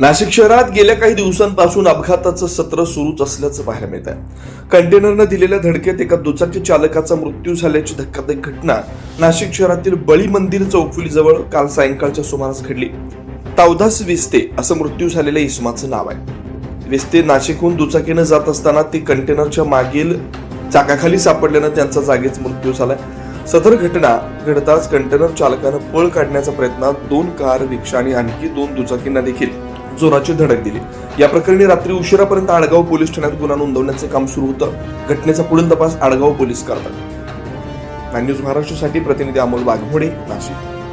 नाशिक शहरात गेल्या काही दिवसांपासून अपघाताचं सत्र सुरूच असल्याचं पाहायला मिळत आहे। कंटेनरनं दिलेल्या धडकेत एका दुचाकी चालकाचा मृत्यू झाल्याची धक्कादायक घटना नाशिक शहरातील बळी मंदिर चौफुलीजवळ काल सायंकाळच्या सुमारास घडली। तावदास विस्ते असं मृत्यू झालेल्या इसमाचं नाव आहे। विस्ते नाशिकहून दुचाकीनं जात असताना ती कंटेनरच्या मागील चाकाखाली सापडल्यानं त्यांचा जागीच मृत्यू झालाय। सदर घटना घडताच कंटेनर चालकानं पळ काढण्याच्या प्रयत्नात 2 कार, रिक्षा आणि आणखी 2 दुचाकींना देखील जोराची धडक दिली। या प्रकरणी रात्री उशिरापर्यंत आडगाव पोलीस ठाण्यात गुन्हा नोंदवण्याचे काम सुरू होतं। घटनेचा पुढील तपास आडगाव पोलीस करतात। न्यूज महाराष्ट्रासाठी प्रतिनिधी अमोल वाघमोडे, नाशिक।